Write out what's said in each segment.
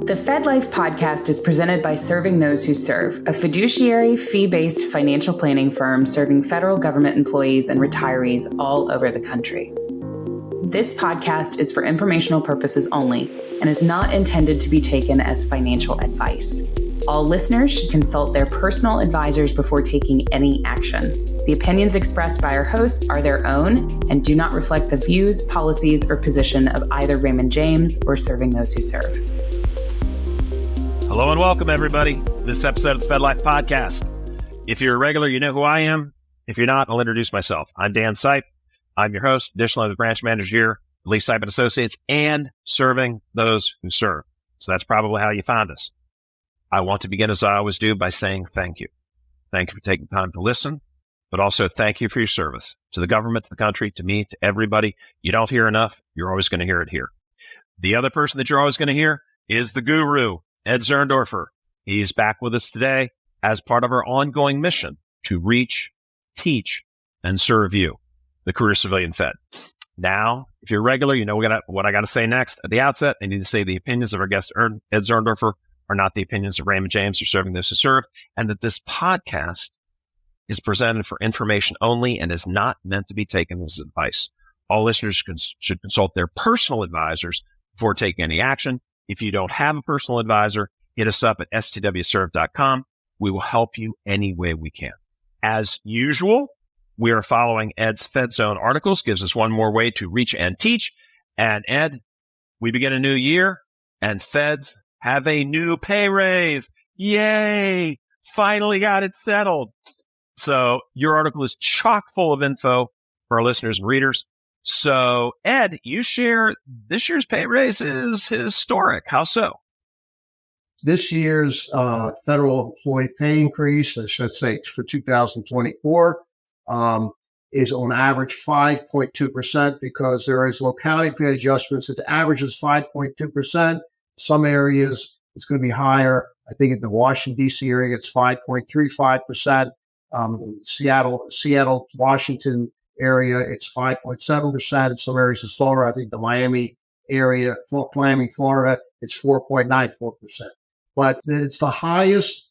The FedLife podcast is presented by Serving Those Who Serve, a fiduciary, fee-based financial planning firm serving federal government employees and retirees all over the country. This podcast is for informational purposes only and is not intended to be taken as financial advice. All listeners should consult their personal advisors before taking any action. The opinions expressed by our hosts are their own and do not reflect the views, policies, or position of either Raymond James or Serving Those Who Serve. Hello and welcome, everybody, to this episode of the FedLife podcast. If you're a regular, you know who I am. If you're not, I'll introduce myself. I'm Dan Sipe. I'm your host. Additionally, I'm the branch manager here at Lee Sipe & Associates and Serving Those Who Serve. So that's probably how you found us. I want to begin, as I always do, by saying thank you. Thank you for taking time to listen, but also thank you for your service to the government, to the country, to me, to everybody. You don't hear enough. You're always going to hear it here. The other person that you're always going to hear is the guru, Ed Zerndorfer. He's back with us today as part of our ongoing mission to reach, teach, and serve you, the career civilian Fed. Now, if you're regular, you know what I got to say next. At the outset, I need to say the opinions of our guest, Ed Zerndorfer, are not the opinions of Raymond James or Serving Those Who Serve, and that this podcast is presented for information only and is not meant to be taken as advice. All listeners should consult their personal advisors before taking any action. If you don't have a personal advisor, hit us up at stwserve.com. We will help you any way we can. As usual, we are following Ed's FedZone articles, gives us one more way to reach and teach. And Ed, we begin a new year, and Feds have a new pay raise. Yay! Finally got it settled. So your article is chock full of info for our listeners and readers. So, Ed, you share this year's pay raise is historic. How so? This year's federal employee pay increase, I should say for 2024, is on average 5.2% because there is locality pay adjustments. It averages 5.2%. Some areas it's going to be higher. I think in the Washington, D.C. area, it's 5.35%. Seattle, Washington area, it's 5.7%. In some areas it's lower. I think the Miami area, Miami, Florida, it's 4.94%. But it's the highest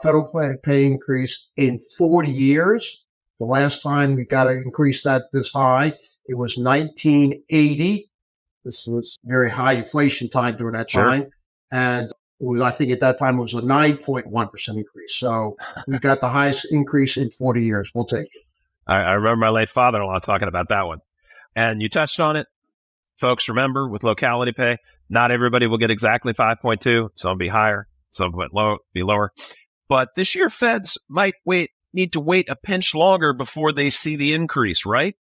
federal pay increase in 40 years. The last time we got an increase this high, it was 1980. This was very high inflation time during that time. Sure. And I think at that time it was a 9.1% increase. So we got the highest increase in 40 years. We'll take it. I remember my late father-in-law talking about that one. And you touched on it. Folks, remember, with locality pay, not everybody will get exactly 5.2. Some will be higher, some will be lower. But this year, Feds might need to wait a pinch longer before they see the increase, right?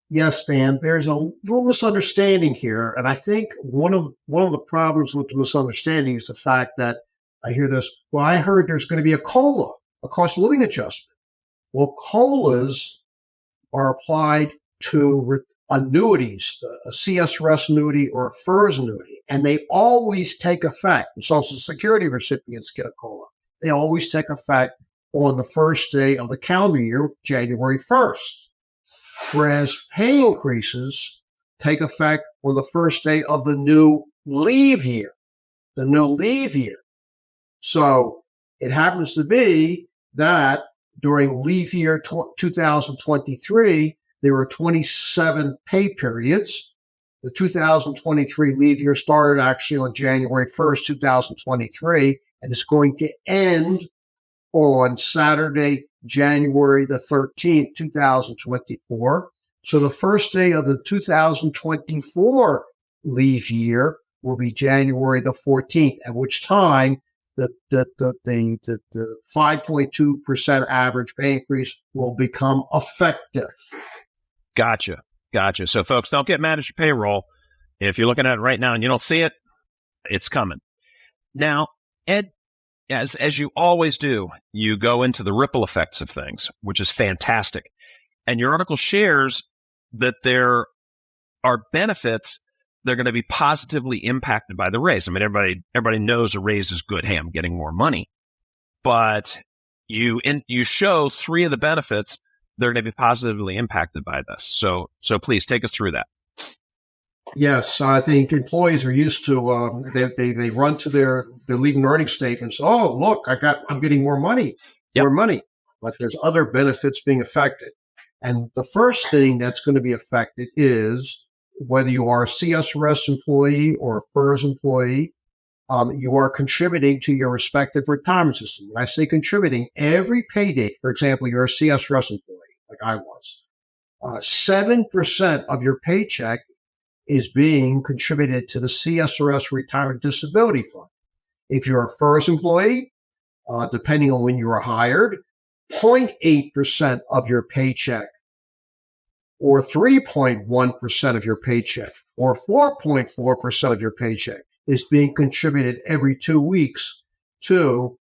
Yes, Dan. There's a little misunderstanding here. And I think one of the problems with the misunderstanding is the fact that I hear this, well, I heard there's going to be a COLA, a cost of living adjustment. Well, COLAs are applied to annuities, a CSRS annuity or a FERS annuity, and they always take effect. And Social Security recipients get a COLA. They always take effect on the first day of the calendar year, January 1st, whereas pay increases take effect on the first day of the new leave year, So it happens to be that during leave year 2023, there were 27 pay periods. The 2023 leave year started actually on January 1st, 2023, and it's going to end on Saturday, January the 13th, 2024. So the first day of the 2024 leave year will be January the 14th, at which time the 5.2% average pay increase will become effective. Gotcha. So folks, don't get mad at your payroll. If you're looking at it right now and you don't see it, it's coming. Now, Ed, as you always do, you go into the ripple effects of things, which is fantastic. And your article shares that there are benefits that are going to be positively impacted by the raise. I mean, everybody knows a raise is good. Hey, I'm getting more money. But you show three of the benefits that are going to be positively impacted by this. So please take us through that. Yes, I think employees are used to they run to their leading earnings statements. Oh, look, I'm getting more money, Yep. more money. But there's other benefits being affected. And the first thing that's going to be affected is whether you are a CSRS employee or a FERS employee, you are contributing to your respective retirement system. When I say contributing, every pay date, for example, you're a CSRS employee, like I was, 7% of your paycheck is being contributed to the CSRS Retirement Disability Fund. If you're a FERS employee, depending on when you were hired, 0.8% of your paycheck, or 3.1% of your paycheck, or 4.4% of your paycheck is being contributed every 2 weeks to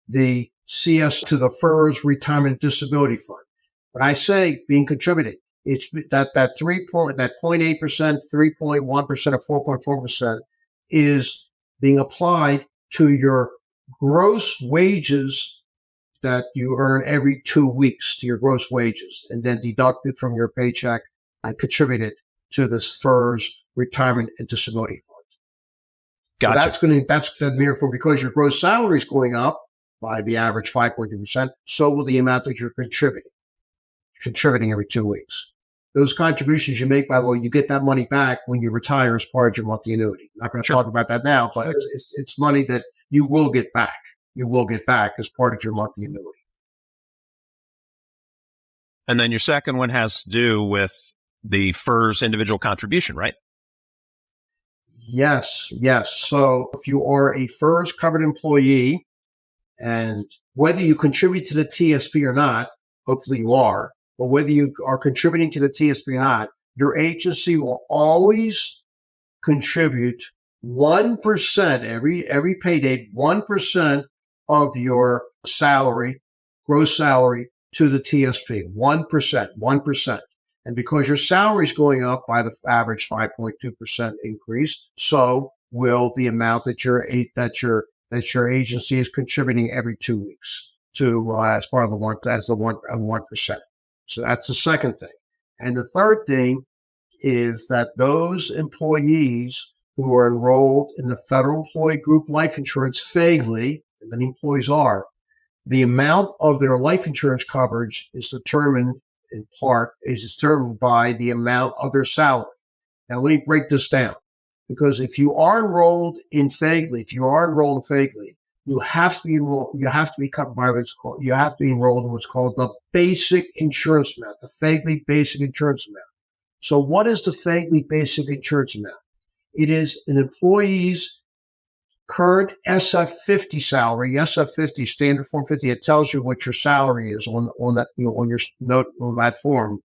the to the FERS Retirement Disability Fund. When I say being contributed, it's that 0.8%, 3.1%, or 4.4% is being applied to your gross wages that you earn every 2 weeks, to your gross wages, and then deducted from your paycheck and contributed to this FERS Retirement and Disability Fund. Gotcha. So that's the miracle, because your gross salary is going up by the average 5.2%. So will the amount that you're contributing every 2 weeks. Those contributions you make, by the way, you get that money back when you retire as part of your monthly annuity. I'm not going to talk about that now, but it's money that you will get back. You will get back as part of your monthly annuity. And then your second one has to do with the FERS individual contribution, right? Yes. So if you are a FERS covered employee, and whether you contribute to the TSP or not, hopefully you are, but whether you are contributing to the TSP or not, your agency will always contribute 1% every pay date, 1% of your salary, gross salary, to the TSP. 1%. And because your salary is going up by the average 5.2% increase, so will the amount that your agency is contributing every 2 weeks to as part of the 1%. So that's the second thing. And the third thing is that those employees who are enrolled in the Federal Employee Group Life Insurance, FEGLI, and many employees are, the amount of their life insurance coverage is determined by the amount of their salary. Now, let me break this down, because if you are enrolled in FEGLI, you have to be covered by you have to be enrolled in what's called the basic insurance amount, the FEGLI basic insurance amount. So what is the FEGLI basic insurance amount? It is an employee's current SF50 salary, SF50 standard form 50. It tells you what your salary is on that, on your note on that form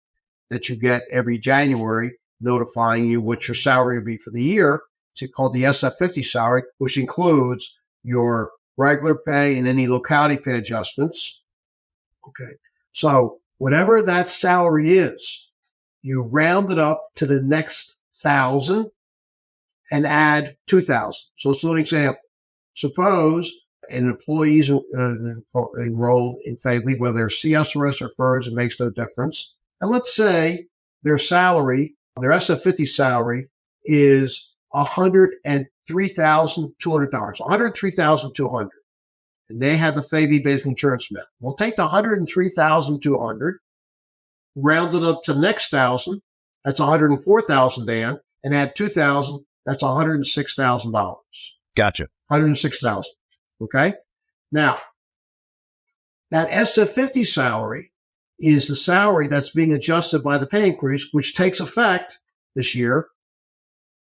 that you get every January, notifying you what your salary will be for the year. It's called the SF50 salary, which includes your regular pay and any locality pay adjustments. Okay. So whatever that salary is, you round it up to the next 1,000 and add 2,000. So let's do an example. Suppose an employee is enrolled in FEGLI, whether they're CSRS or FERS, it makes no difference. And let's say their salary, their SF50 salary, is $103,200, $103,200, and they have the FEGLI basic insurance amount. We'll take the $103,200, round it up to the next 1,000. That's $104,000, Dan, and add 2,000. That's $106,000. Gotcha. $106,000. Okay. Now, that SF50 salary is the salary that's being adjusted by the pay increase, which takes effect this year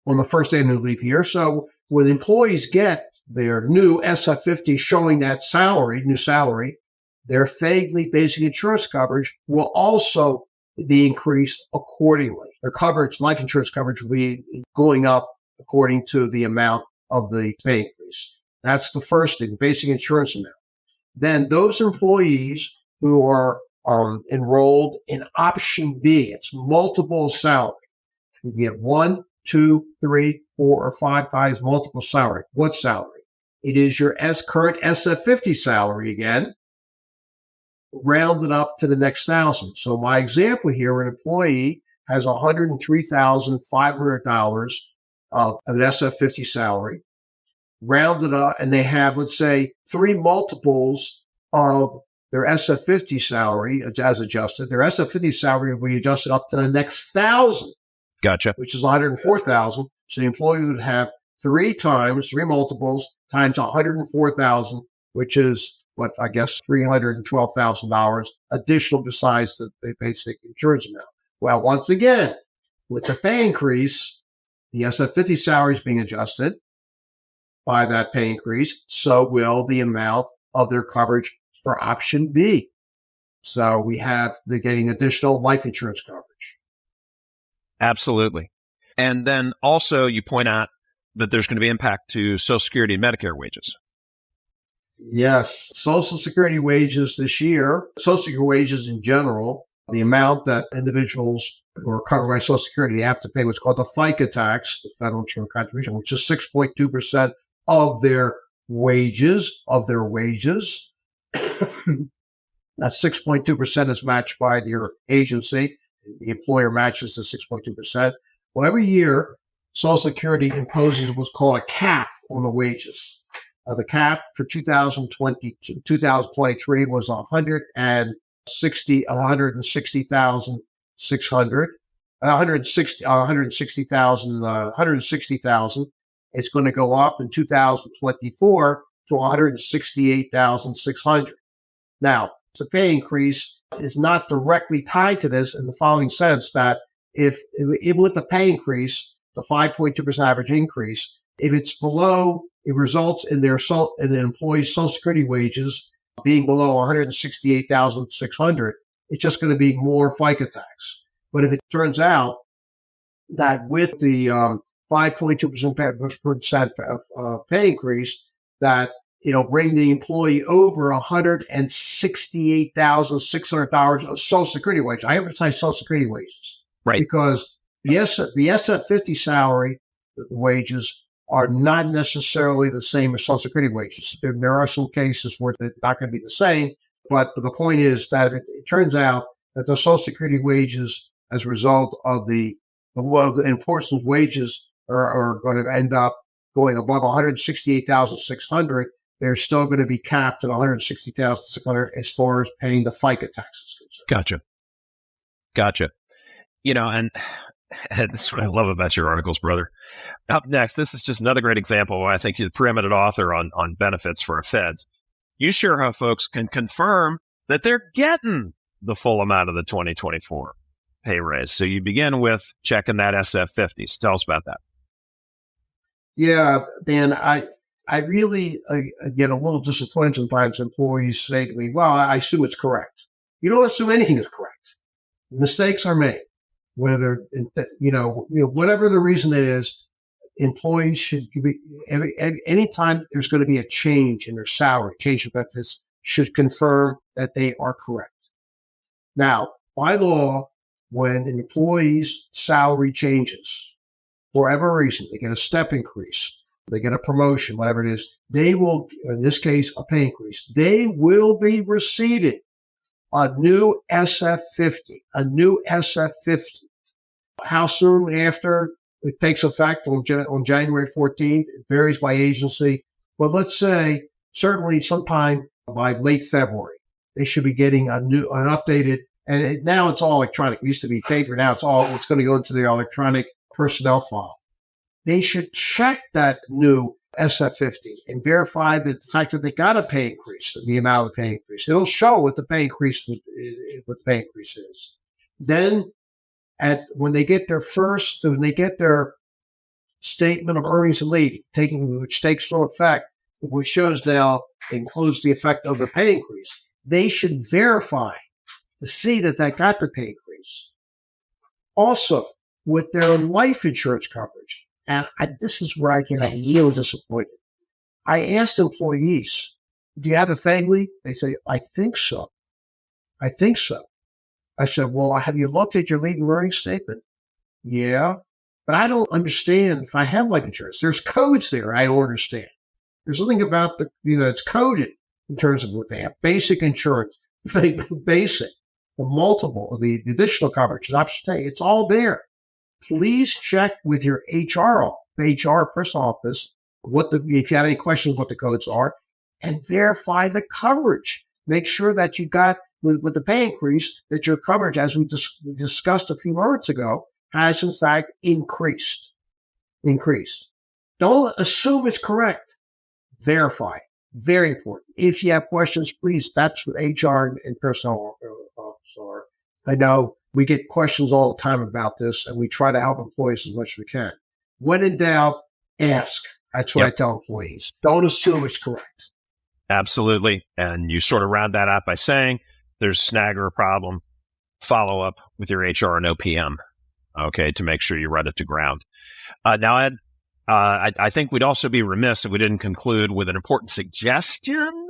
on the first day of the new leaf year. So when employees get their new SF50 showing that new salary, their FEGLI basic insurance coverage will also be increased accordingly. Their coverage, life insurance coverage, will be going up according to the amount of the pay increase. That's the first thing, basic insurance amount. Then those employees who are enrolled in option B, it's multiple salary. You get 1, 2, 3, 4, or 5 times multiple salary. What salary? It is your current SF50 salary again, rounded up to the next 1,000. So my example here, an employee has $103,500 of an SF50 salary, rounded up, and they have, let's say, 3 multiples of their SF50 salary as adjusted. Their SF50 salary will be adjusted up to the next 1,000. Gotcha. Which is 104,000. So the employee would have 3 multiples times 104,000, which is what I guess $312,000 additional besides the basic insurance amount. Well, once again, with the pay increase, the SF50 salary is being adjusted by that pay increase. So will the amount of their coverage for option B. So they're getting additional life insurance coverage. Absolutely. And then also you point out that there's going to be impact to Social Security and Medicare wages. Yes. Social Security wages this year, Social Security wages in general, the amount that individuals who are covered by Social Security, they have to pay what's called the FICA tax, the federal insurance contribution, which is 6.2% of their wages, That 6.2% is matched by your agency. The employer matches the 6.2%. Well, every year, Social Security imposes what's called a cap on the wages. The cap for 2023 was 160,000. It's going to go up in 2024 to 168,600. Now, the pay increase is not directly tied to this in the following sense that even with the pay increase, the 5.2% average increase, if it's below, it results in the employee's Social Security wages being below 168,600, it's just going to be more FICA tax. But if it turns out that with the 5.2% pay increase, that bring the employee over $168,600 of Social Security wages. I emphasize Social Security wages, right? Because the SF50 salary wages are not necessarily the same as Social Security wages. There are some cases where they're not going to be the same, but the point is that it turns out that the Social Security wages, as a result of the enforcement's wages, are going to end up going above 168,600. They're still going to be capped at 160,600 as far as paying the FICA taxes. Gotcha. And that's what I love about your articles, brother. Up next, this is just another great example where I think you're the preeminent author on benefits for our feds. You share how folks can confirm that they're getting the full amount of the 2024 pay raise. So you begin with checking that SF50. So tell us about that. Yeah, Dan, I really get a little disappointed sometimes. Employees say to me, well, I assume it's correct. You don't assume anything is correct. Mistakes are made. Whether, whatever the reason it is, employees should be, anytime there's going to be a change in their salary, change in benefits, should confirm that they are correct. Now, by law, when an employee's salary changes, for whatever reason, they get a step increase, they get a promotion, whatever it is, they will, in this case, a pay increase, they will be receiving a new SF50, How soon after it takes effect on January 14th, it varies by agency. But let's say certainly sometime by late February, they should be getting an updated, and now it's all electronic. It used to be paper. Now it's going to go into the electronic personnel file. They should check that new SF50 and verify the fact that they got a pay increase, the amount of the pay increase. It'll show what the pay increase is. Then when they get their statement of earnings and leave, which takes full effect, which shows they'll includes the effect of the pay increase, they should verify to see that got the pay increase. Also, with their life insurance coverage, and this is where I get a little disappointed. I asked employees, do you have a FEGLI? They say, I think so. I said, well, have you looked at your leave and earnings statement? Yeah, but I don't understand if I have life insurance. There's codes there. I don't understand. There's something about it's coded in terms of what they have. Basic insurance, basic. the additional coverage, option A, it's all there. Please check with your HR person office if you have any questions what the codes are, and verify the coverage. Make sure that you got with the pay increase that your coverage, as we discussed a few moments ago, has in fact increased. Don't assume it's correct. Verify. Very important. If you have questions, please, that's what HR and personnel office are. I know we get questions all the time about this, and we try to help employees as much as we can. When in doubt, ask. That's what I tell employees. Don't assume it's correct. Absolutely. And you sort of round that out by saying there's a snag or a problem, follow up with your HR and OPM, okay, to make sure you run it to ground. Now, Ed, I think we'd also be remiss if we didn't conclude with an important suggestion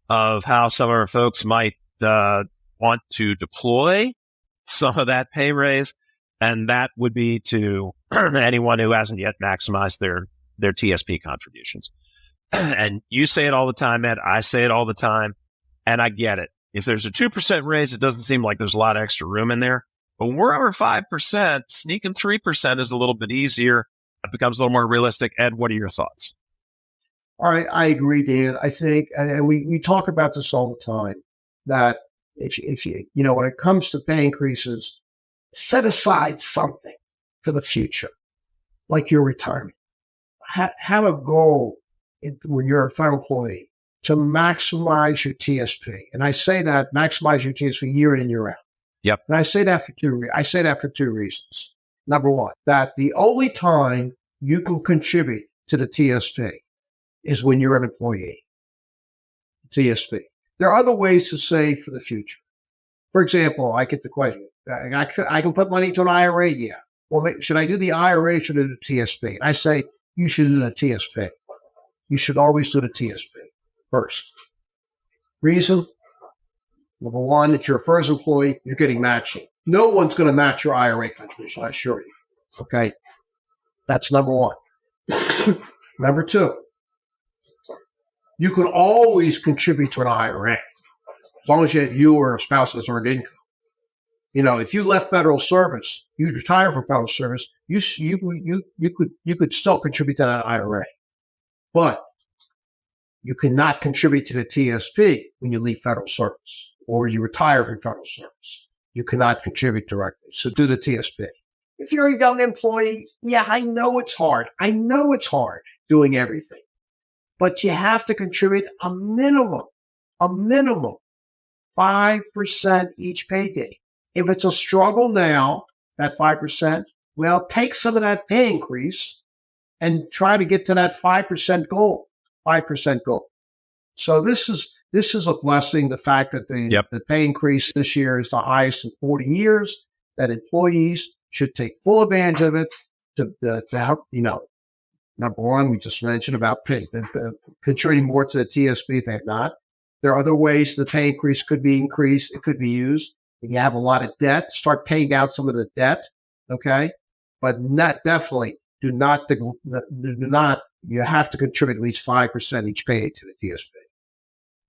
of how some of our folks might want to deploy some of that pay raise, and that would be to anyone who hasn't yet maximized their TSP contributions. And you say it all the time, Ed. I say it all the time, and I get it. If there's a 2% raise, it doesn't seem like there's a lot of extra room in there. But when we're over 5%, sneaking 3% is a little bit easier. It becomes a little more realistic. Ed, what are your thoughts? All right, I agree, Dan. I think, and we talk about this all the time, that if you when it comes to pay increases, set aside something for the future, like your retirement. Have a goal when you're a federal employee to maximize your TSP. And I say that maximize your TSP year in and year out. Yep. And I say that for two reasons. Number one, that the only time you can contribute to the TSP is when you're an employee. TSP. There are other ways to save for the future. For example, I get the question, I can put money into an IRA, yeah. Well, should I do the IRA or should I do the TSP? And I say, you should do the TSP. You should always do the TSP first. Reason? Number one, if you're a FERS employee, you're getting matching. No one's going to match your IRA contribution, I assure you. Okay? That's number one. Number two, you can always contribute to an IRA as long as you or a spouse has earned income. If you left federal service, you retire from federal service, you could still contribute to that IRA. But you cannot contribute to the TSP when you leave federal service or you retire from federal service. You cannot contribute directly. So do the TSP. If you're a young employee, yeah, I know it's hard. Doing everything. But you have to contribute a minimum 5% each payday. If it's a struggle now, that 5%, well, take some of that pay increase and try to get to that 5% goal. So this is a blessing. The fact that the pay increase this year is the highest in 40 years. That employees should take full advantage of it to help. Number one, we just mentioned about contributing more to the TSP. If they have not, there are other ways the pay increase could be increased. It could be used. If you have a lot of debt, start paying out some of the debt. Okay, but definitely do not. You have to contribute at least 5% each pay to the TSP.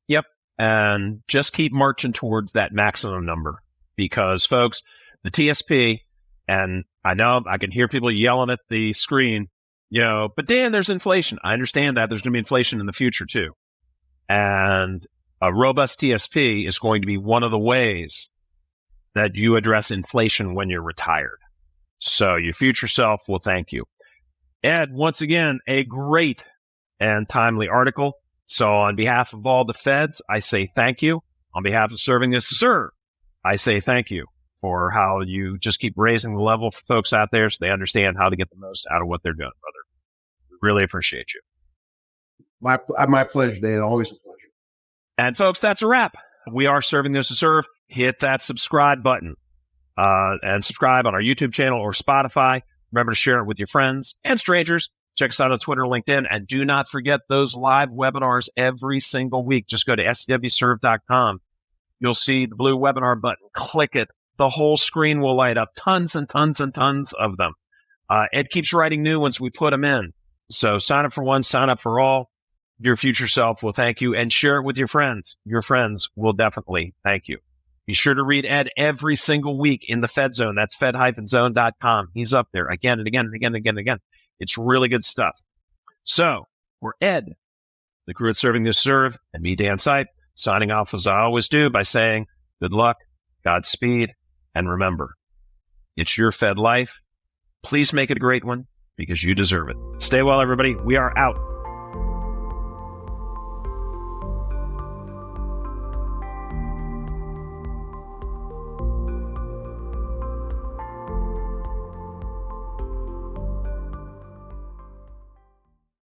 Yep. And just keep marching towards that maximum number because, folks, the TSP, and I know I can hear people yelling at the screen, but Dan, there's inflation. I understand that. There's going to be inflation in the future, too. And a robust TSP is going to be one of the ways that you address inflation when you're retired. So your future self will thank you. Ed, once again, a great and timely article. So on behalf of all the feds, I say thank you. On behalf of Serving Us to Serve, I say thank you for how you just keep raising the level for folks out there so they understand how to get the most out of what they're doing, brother. We really appreciate you. My pleasure, Dan. Always a pleasure. And folks, that's a wrap. We are Serving Us to Serve. Hit that subscribe button and subscribe on our YouTube channel or Spotify. Remember to share it with your friends and strangers. Check us out on Twitter, LinkedIn, and do not forget those live webinars every single week. Just go to scwserve.com. You'll see the blue webinar button. Click it. The whole screen will light up. Tons and tons and tons of them. Ed keeps writing new ones. We put them in. So sign up for one, sign up for all. Your future self will thank you, and share it with your friends. Your friends will definitely thank you. Be sure to read Ed every single week in the Fed Zone. That's fed-zone.com. He's up there again and again and again and again and again. It's really good stuff. So, for Ed, the crew at Serving to Serve, and me, Dan Sipe, signing off as I always do by saying good luck, Godspeed, and remember, it's your Fed life. Please make it a great one because you deserve it. Stay well, everybody. We are out.